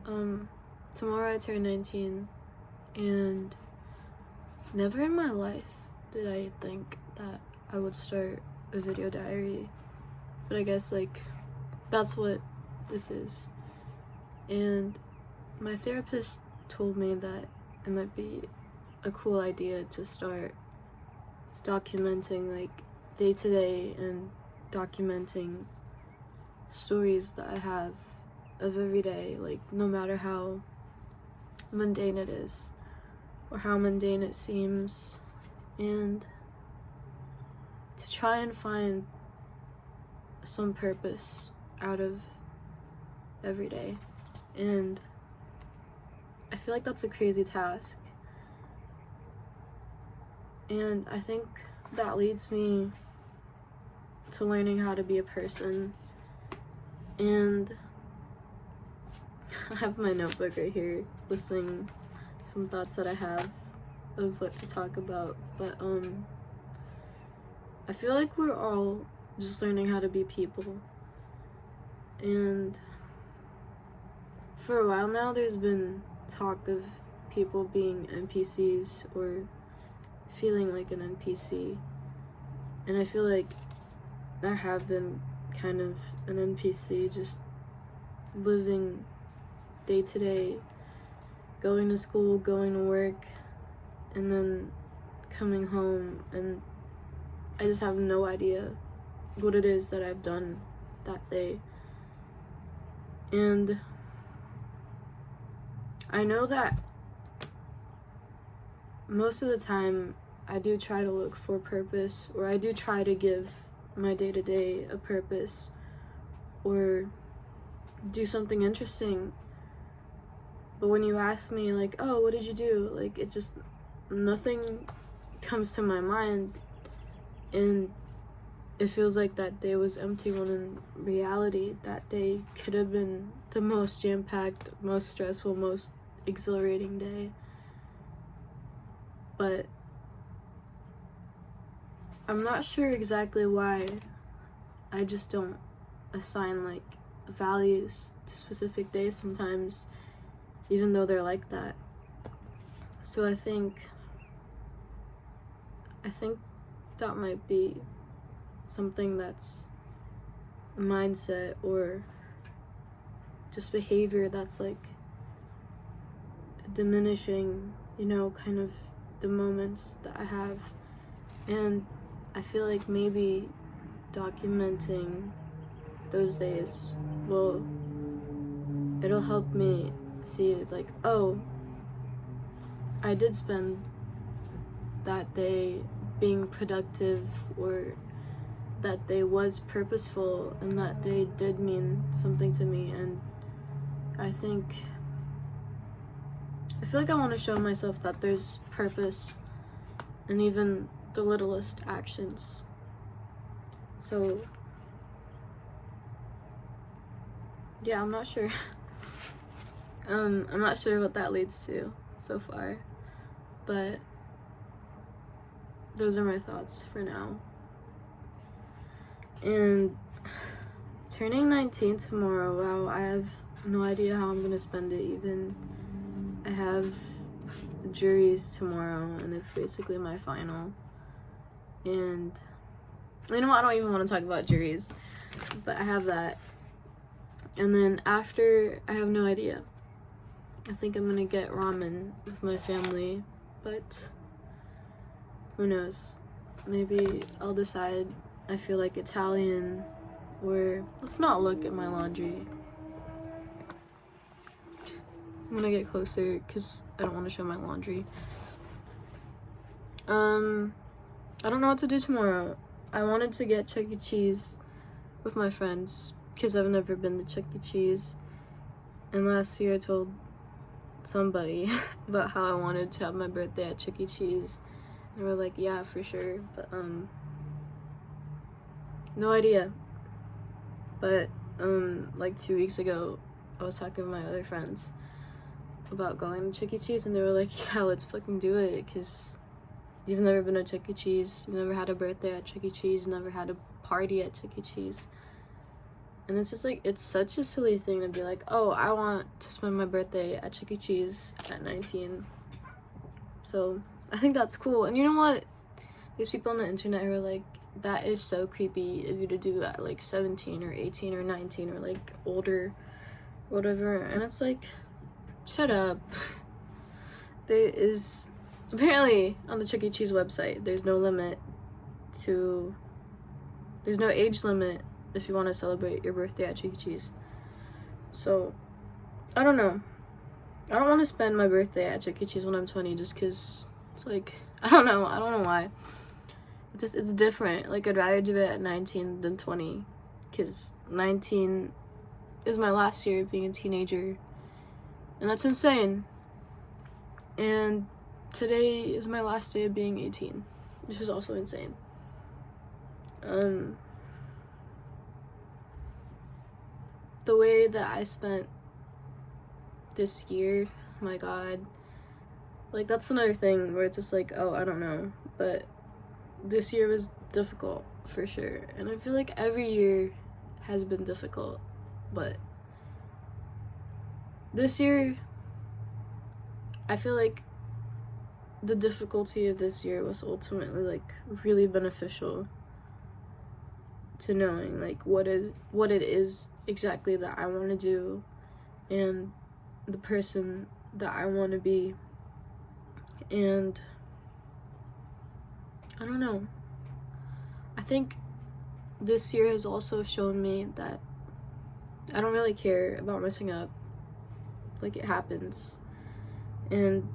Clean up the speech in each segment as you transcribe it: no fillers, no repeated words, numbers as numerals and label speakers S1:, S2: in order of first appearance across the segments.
S1: Tomorrow I turn 19, and never in my life did I think that I would start a video diary, but I guess, like, that's what this is. And my therapist told me that it might be a cool idea to start documenting, like, day-to-day and documenting stories that I have of every day, like, no matter how mundane it is or how mundane it seems, and to try and find some purpose out of every day. And I feel like that's a crazy task, and I think that leads me to learning how to be a person. And I have my notebook right here listing some thoughts that I have of what to talk about, but I feel like we're all just learning how to be people. And for a while now, there's been talk of people being NPCs or feeling like an NPC, and I feel like I have been kind of an NPC, just living day to day, going to school, going to work, and then coming home, and I just have no idea what it is that I've done that day. And I know that most of the time I do try to look for purpose, or I do try to give my day-to-day a purpose, or do something interesting. But when you ask me, like, oh, what did you do? Like, it just, nothing comes to my mind, and it feels like that day was empty, when in reality, that day could have been the most jam-packed, most stressful, most exhilarating day. But I'm not sure exactly why I just don't assign, like, values to specific days sometimes, even though they're like that. So I think that might be something that's a mindset or just behavior that's, like, diminishing, kind of the moments that I have. And I feel like maybe documenting those days it'll help me see it, like, oh, I did spend that day being productive, or that day was purposeful, and that day did mean something to me. And I feel like I want to show myself that there's purpose in even the littlest actions. So yeah, I'm not sure. I'm not sure what that leads to so far, but those are my thoughts for now. And turning 19 tomorrow, wow, I have no idea how I'm gonna spend it even. I have the juries tomorrow, and it's basically my final. And I don't even want to talk about juries, but I have that. And then after, I have no idea. I think I'm gonna get ramen with my family, but who knows? Maybe I'll decide I feel like Italian, or let's not look at my laundry. I'm gonna get closer because I don't want to show my laundry. I don't know what to do tomorrow. I wanted to get Chuck E. Cheese with my friends because I've never been to Chuck E. Cheese. And last year I told somebody about how I wanted to have my birthday at Chuck E. Cheese. And they were like, yeah, for sure. But, no idea. But, like 2 weeks ago, I was talking with my other friends about going to Chuck E. Cheese, and they were like, yeah, let's fucking do it, because you've never been to Chuck E. Cheese, you've never had a birthday at Chuck E. Cheese, never had a party at Chuck E. Cheese. And it's just like, it's such a silly thing to be like, oh, I want to spend my birthday at Chuck E. Cheese at 19. So I think that's cool. And you know what? These people on the internet who are like, that is so creepy of you to do at like 17 or 18 or 19 or like older, whatever. And it's like, shut up. There is, apparently on the Chuck E. Cheese website, there's no age limit if you want to celebrate your birthday at Chuck E. Cheese. So, I don't know. I don't want to spend my birthday at Chuck E. Cheese when I'm 20 just because it's like, I don't know why. It's different. Like, I'd rather do it at 19 than 20 because 19 is my last year of being a teenager, and that's insane. And today is my last day of being 18, which is also insane. The way that I spent this year, my god, like, that's another thing where it's just like, oh, I don't know, but this year was difficult for sure, and I feel like every year has been difficult, but this year I feel like the difficulty of this year was ultimately like really beneficial to knowing like what it is exactly that I want to do and the person that I want to be. And I don't know, I think this year has also shown me that I don't really care about messing up. Like, it happens. And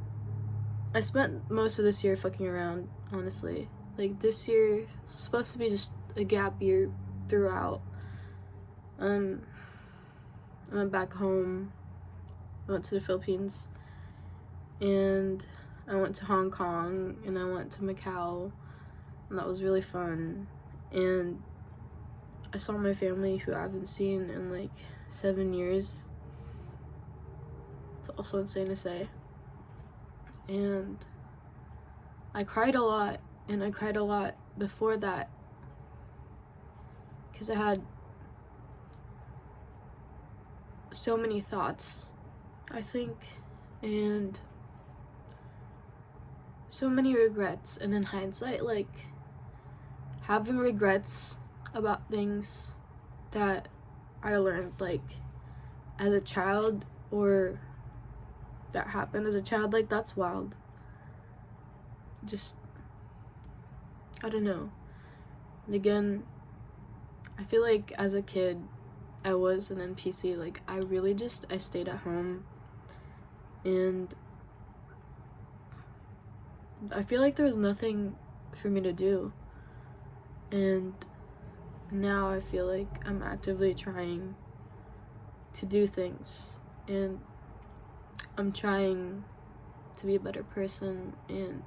S1: I spent most of this year fucking around, honestly. Like, this year is supposed to be just a gap year throughout. I went back home, I went to the Philippines, and I went to Hong Kong, and I went to Macau, and that was really fun. And I saw my family who I haven't seen in like 7 years. It's also insane to say. And I cried a lot, and I cried a lot before that because I had so many thoughts, I think, and so many regrets. And in hindsight, like, having regrets about things that I learned like as a child or that happened as a child, like, that's wild. Just, I don't know. And again, I feel like as a kid I was an NPC. Like, I stayed at home, and I feel like there was nothing for me to do. And now I feel like I'm actively trying to do things, and I'm trying to be a better person and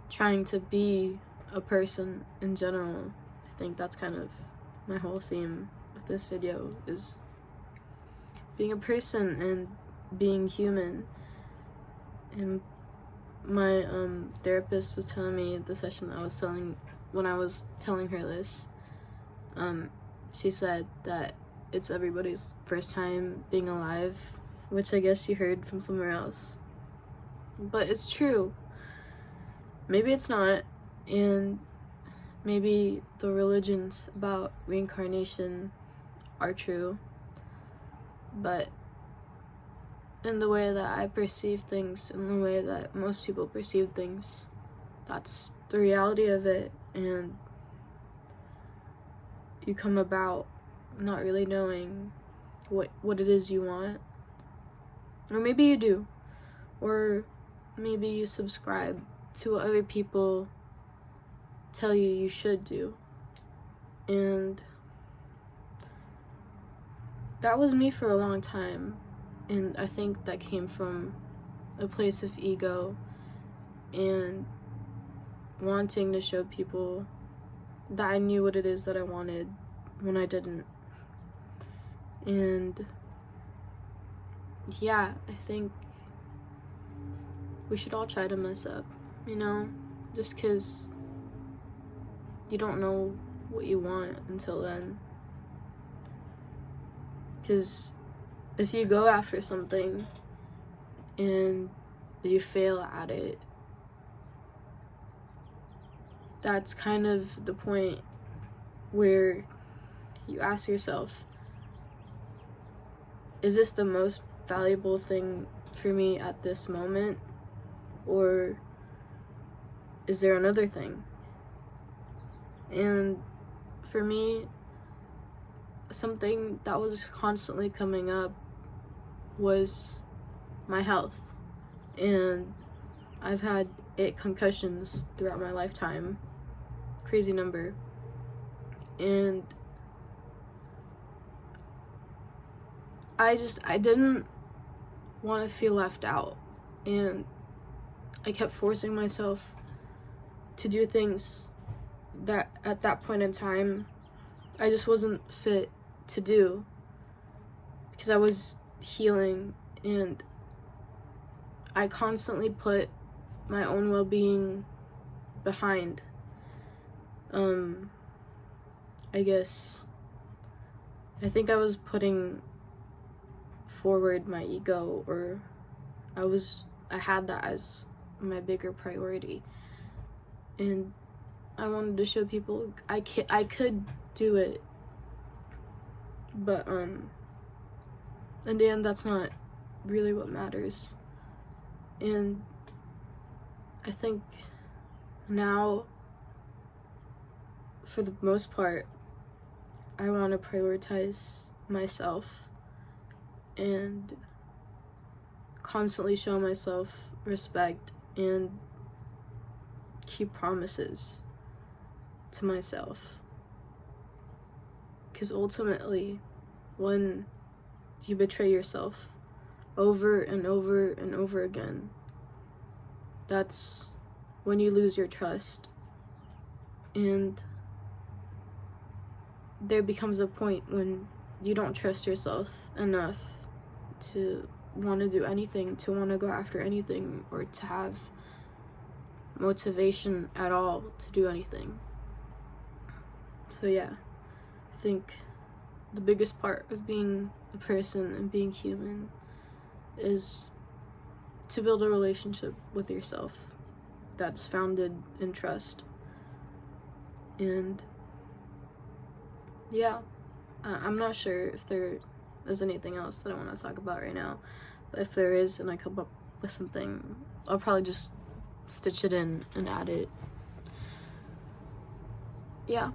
S1: trying to be a person in general. I think that's kind of my whole theme with this video, is being a person and being human. And my therapist was telling me the session when I was telling her this, she said that it's everybody's first time being alive, which I guess she heard from somewhere else. But it's true. Maybe it's not, and maybe the religions about reincarnation are true, but in the way that I perceive things, in the way that most people perceive things, that's the reality of it. And you come about not really knowing what it is you want, or maybe you do, or maybe you subscribe to what other people tell you should do. And that was me for a long time, and I think that came from a place of ego and wanting to show people that I knew what it is that I wanted when I didn't. And yeah, I think we should all try to mess up, you know, just because you don't know what you want until then. Because if you go after something and you fail at it, that's kind of the point where you ask yourself, is this the most valuable thing for me at this moment? Or is there another thing? And for me, something that was constantly coming up was my health. And I've had 8 concussions throughout my lifetime. Crazy number. And I didn't want to feel left out. And I kept forcing myself to do things that at that point in time I just wasn't fit to do, because I was healing, and I constantly put my own well-being behind. I think I was putting forward my ego, or I had that as my bigger priority, and I wanted to show people I could do it. But in the end, that's not really what matters. And I think now, for the most part, I want to prioritize myself and constantly show myself respect and keep promises to myself. Because ultimately, when you betray yourself over and over and over again, that's when you lose your trust. And there becomes a point when you don't trust yourself enough to want to do anything, to want to go after anything, or to have motivation at all to do anything. So yeah, I think the biggest part of being a person and being human is to build a relationship with yourself that's founded in trust. And yeah, I'm not sure if there is anything else that I want to talk about right now, but if there is and I come up with something, I'll probably just stitch it in and add it. Yeah.